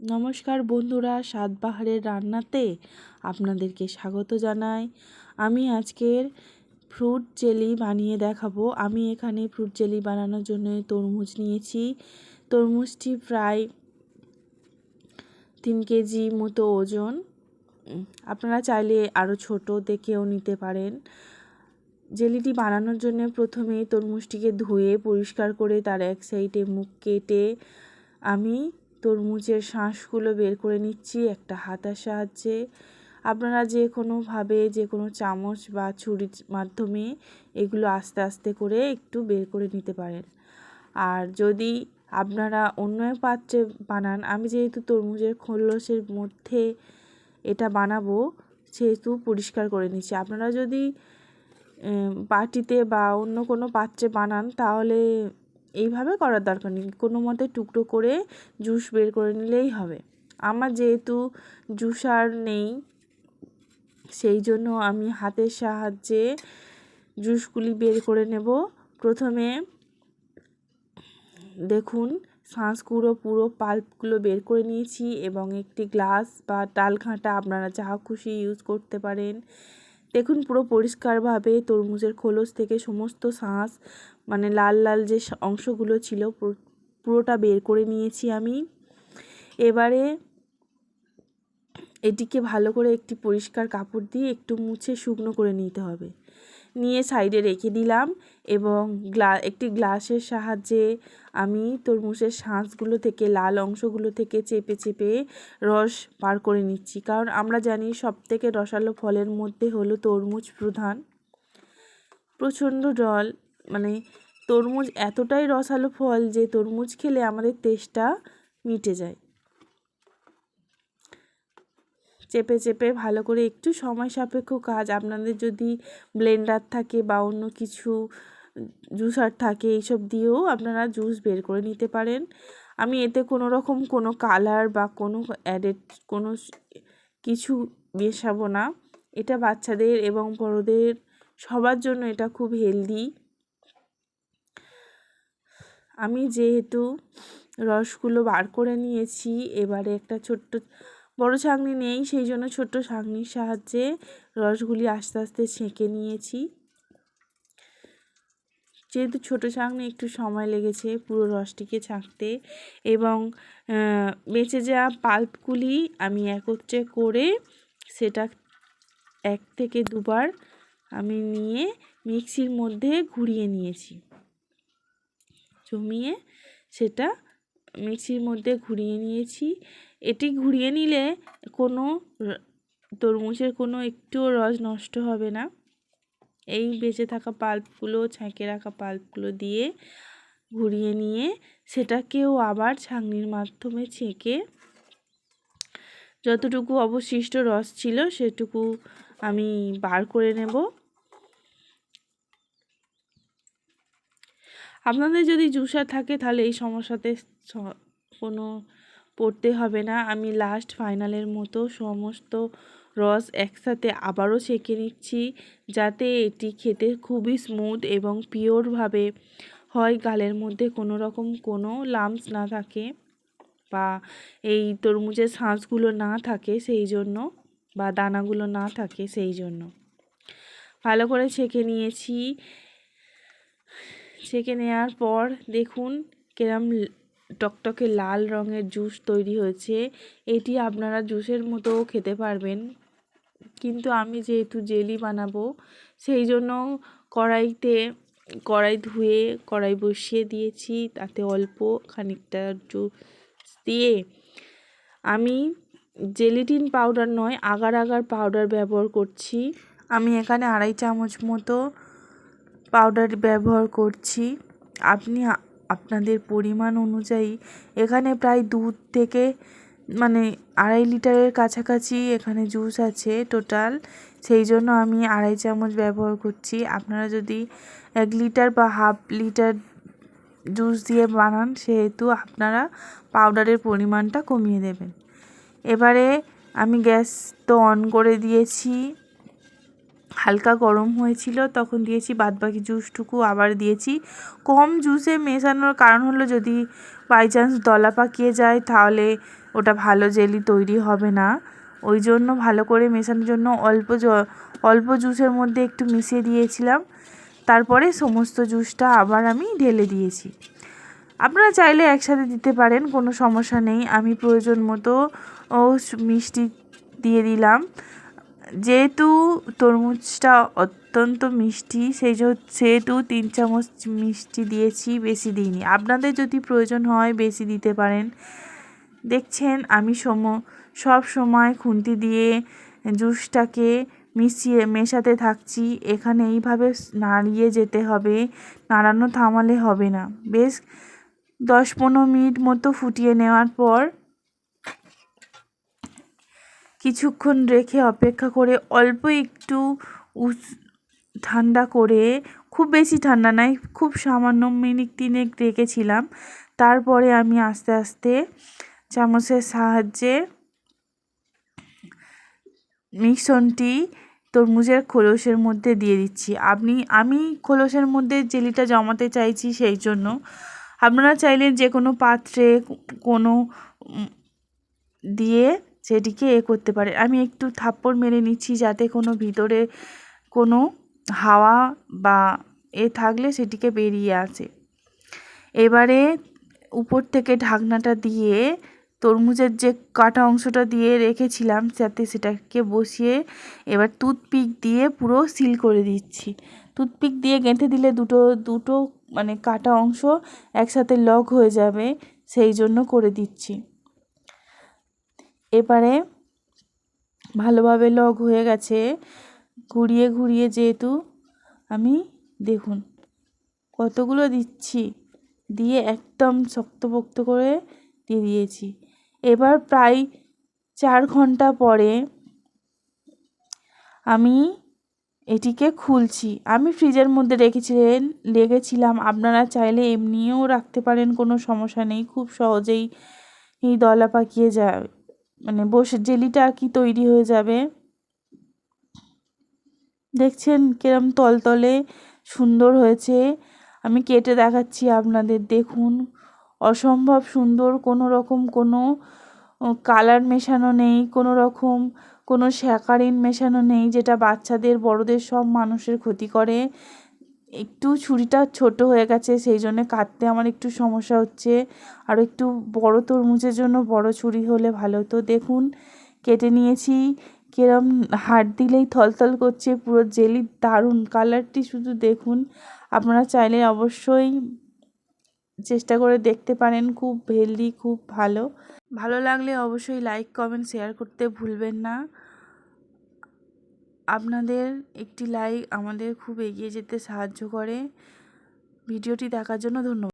নমস্কার বন্ধুরা, স্বাদবাহারের রান্নাতে আপনাদেরকে স্বাগত জানাই। আমি আজকের ফ্রুট জেলি বানিয়ে দেখাবো। আমি এখানে ফ্রুট জেলি বানানোর জন্য তরমুজ নিয়েছি। তরমুজটি প্রায় 3 কেজি মতো ওজন। আপনারা চাইলে আরও ছোট দেখেও নিতে পারেন। জেলিটি বানানোর জন্য প্রথমে তরমুজটিকে ধুয়ে পরিষ্কার করে তার এক সাইডে মুখ কেটে আমি তরমুজের শাঁসগুলো বের করে নিচ্ছি একটা হাতার সাহায্যে। আপনারা যে কোনোভাবে যে কোনো চামচ বা ছুরির মাধ্যমে এগুলো আস্তে আস্তে করে একটু বের করে নিতে পারেন। আর যদি আপনারা অন্য পাত্রে বানান, আমি যেহেতু তরমুজের খোলসের মধ্যে এটা বানাবো সেহেতু পরিষ্কার করে নিচ্ছি। আপনারা যদি বাটিতে বা অন্য কোনো পাত্রে বানান তাহলে এইভাবে করার দরকার নেই, কোনো মতে টুকরো করে জুস বের করে নিলেই হবে। আমার যেহেতু জুসার নেই সেই জন্য আমি হাতের সাহায্যে জুসগুলি বের করে নেব। প্রথমে দেখুন শাঁসগুলো পুরো পাল্পগুলো বের করে নিয়েছি এবং একটি গ্লাস বা ডালঘাঁটা আপনারা যা খুশি ইউজ করতে পারেন। দেখুন পুরো পরিষ্কারভাবে তরমুজের খোলস থেকে সমস্ত শাঁস মানে লাল লাল যে অংশগুলো ছিল পুরোটা বের করে নিয়েছি আমি। এবারে এটিকে ভালো করে একটি পরিষ্কার কাপড় দিয়ে একটু মুছে শুকনো করে নিতে হবে। নিয়ে সাইডে রেখে দিলাম এবং একটি গ্লাসের সাহায্যে আমি তরমুজের শাঁসগুলো থেকে লাল অংশগুলো থেকে চেপে চেপে রস বার করে নিচ্ছি। কারণ আমরা জানি সবথেকে রসালো ফলের মধ্যে হলো তরমুজ প্রধান। প্রচণ্ড মানে তরমুজ এতটাই রসালো ফল যে তরমুজ খেলে আমাদের তেষ্টা মিটে যায়। চেপে চেপে ভালো করে একটু সময় সাপেক্ষ কাজ। আপনাদের যদি ব্লেন্ডার থাকে বা অন্য কিছু জুসার থাকে এইসব দিয়েও আপনারা জুস বের করে নিতে পারেন। আমি এতে কোনো রকম কোনো কালার বা কোনো অ্যাডেড কোনো কিছু মেশাবো না। এটা বাচ্চাদের এবং বড়দের সবার জন্য এটা খুব হেলদি। আমি যেহেতু রসগুলো বার করে নিয়েছি, এবারে একটা ছোট্ট বড় ছাঁকনি নেই সেই জন্য ছোট্ট ছাঁকনির সাহায্যে রসগুলি আস্তে আস্তে ছেঁকে নিয়েছি। যেহেতু ছোটো ছাঁকনি একটু সময় লেগেছে পুরো রসটিকে ছাঁকতে এবং বেঁচে যাওয়া পাল্পগুলি আমি একত্রে করে সেটা 1 থেকে 2 বার আমি নিয়ে মিক্সির মধ্যে ঘুরিয়ে নিয়েছি। জমিয়ে সেটা মিক্সির মধ্যে ঘুরিয়ে নিয়েছি। এটি ঘুরিয়ে নিলে কোনো তরমুজের কোনো একটুও রস নষ্ট হবে না। এই বেঁচে থাকা পাল্পগুলো ছেঁকে রাখা পাল্পগুলো দিয়ে ঘুরিয়ে নিয়ে সেটাকেও আবার ছাঁকনির মাধ্যমে ছেঁকে যতটুকু অবশিষ্ট রস ছিল সেটুকু আমি বার করে নেব। আপনাদের যদি জুসার থাকে তাহলে এই সমস্যাতে কোনো পড়তে হবে না। আমি লাস্ট ফাইনালের মতো সমস্ত রস একসাথে আবারও ছেঁকে নিচ্ছি যাতে এটি খেতে খুবই স্মুথ এবং পিওরভাবে হয়, গালের মধ্যে কোনো রকম কোনো লাম্পস না থাকে বা এই তরমুজের শাঁসগুলো না থাকে সেই জন্য, বা দানাগুলো না থাকে সেই জন্য। ভালো করে ছেঁকে নিয়েছি। ছেঁকে নেওয়ার পর দেখুন কিরম টকটকে লাল রঙের জুস তৈরি হয়েছে। এটি আপনারা জুসের মতো খেতে পারবেন, কিন্তু আমি যেহেতু জেলি বানাবো সেই জন্য কড়াই ধুয়ে কড়াই বসিয়ে দিয়েছি। তাতে অল্প খানিকটা জুস দিয়ে আমি জেলিটিন পাউডার নয় আগার আগার পাউডার ব্যবহার করছি। আমি এখানে 2.5 চামচ মতো পাউডার ব্যবহার করছি। আপনি আপনাদের পরিমাণ অনুযায়ী, এখানে প্রায় দুধ থেকে মানে 2.5 লিটারের কাছাকাছি এখানে জুস আছে টোটাল, সেই জন্য আমি 2.5 চামচ ব্যবহার করছি। আপনারা যদি 1 লিটার বা হাফ লিটার জুস দিয়ে বানান সেহেতু আপনারা পাউডারের পরিমাণটা কমিয়ে দেবেন। এবারে আমি গ্যাস তো অন করে দিয়েছি, হালকা গরম হয়েছিল তখন দিয়েছি, বাদবাকি জুসটুকু আবার দিয়েছি। কম জুসে মেশানোর কারণ হলো যদি বাই চান্স দলা পাকিয়ে যায় তাহলে ওটা ভালো জেলি তৈরি হবে না। ওই জন্য ভালো করে মেশানোর জন্য অল্প জুসের মধ্যে একটু মিশিয়ে দিয়েছিলাম, তারপরে সমস্ত জুসটা আবার আমি ঢেলে দিয়েছি। আপনারা চাইলে একসাথে দিতে পারেন, কোনো সমস্যা নেই। আমি প্রয়োজন মতো মিষ্টি দিয়ে দিলাম। যেহেতু তরমুজটা অত্যন্ত মিষ্টি সেহেতু 3 চামচ মিষ্টি দিয়েছি, বেশি দিইনি। আপনাদের যদি প্রয়োজন হয় বেশি দিতে পারেন। দেখছেন আমি সব সময় খুন্তি দিয়ে জুসটাকে মেশাতে থাকছি। এখানে এইভাবে নাড়িয়ে যেতে হবে, নাড়ানো থামালে হবে না। বেশ 10-15 মিনিট মতো ফুটিয়ে নেওয়ার পর কিছুক্ষণ রেখে অপেক্ষা করে অল্প একটু ঠান্ডা করে, খুব বেশি ঠান্ডা নয়, খুব সামান্য মিনিট 3 রেখেছিলাম। তারপরে আমি আস্তে আস্তে চামচের সাহায্যে মিশ্রণটি তরমুজের খোলসের মধ্যে দিয়ে দিচ্ছি। আমি খোলসের মধ্যে জেলিটা জমাতে চাইছি, সেই জন্য আপনারা চাইলে যে কোনো পাত্রে কোনো দিয়ে সেটিকে করতে পারে। আমি একটু থাপ্পড় মেরে নিচ্ছি যাতে কোনো ভিতরে কোনো হাওয়া বা থাকলে সেটিকে বেরিয়ে আসে। এবারে উপর থেকে ঢাকনাটা দিয়ে তরমুজের যে কাটা অংশটা দিয়ে রেখেছিলাম যাতে সেটাকে বসিয়ে এবার টুথপিক দিয়ে পুরো সিল করে দিচ্ছি। টুথপিক দিয়ে গেঁথে দিলে দুটো মানে কাটা অংশ একসাথে লক হয়ে যাবে, সেই জন্য করে দিচ্ছি। এবারে ভালোভাবে লক হয়ে গেছে। ঘুরিয়ে যেহেতু আমি দেখুন কতগুলো দিচ্ছি, দিয়ে একদম শক্তপোক্ত করে দিয়ে দিয়েছি। এবার প্রায় 4 ঘন্টা পরে আমি এটিকে খুলছি। আমি ফ্রিজের মধ্যে রেখেছিলাম। আপনারা চাইলে এমনিও রাখতে পারেন, কোনো সমস্যা নেই। খুব সহজেই দলা পাকিয়ে যায়, মানে জেলিটা আর কি তৈরি হয়ে যাবে। দেখছেন কিরম তলতলে সুন্দর হয়েছে। আমি কেটে দেখাচ্ছি আপনাদের, দেখুন অসম্ভব সুন্দর। কোনো রকম কোনো কালার মেশানো নেই, কোনো রকম কোনো স্যাকারিন মেশানো নেই যেটা বাচ্চাদের বড়দের সব মানুষের ক্ষতি করে। একটু ছুরিটা ছোট হয়ে গেছে, সেই জন্য কাটতে আমার একটু সমস্যা হচ্ছে। আর একটু বড় তরমুজের জন্য বড় ছুরি হলে ভালো হতো। দেখুন কেটে নিয়েছি, কিরম হাত দিলেই থলথল করছে, পুরো জেলি। দারুণ কালারটি শুধু দেখুন। আপনারা চাইলে অবশ্যই চেষ্টা করে দেখতে পারেন, খুব হেলদি, খুব ভালো লাগলে অবশ্যই লাইক কমেন্ট শেয়ার করতে ভুলবেন না। আপনাদের একটি লাইক আমাদের খুব এগিয়ে যেতে সাহায্য করে। ভিডিওটি দেখার জন্য ধন্যবাদ।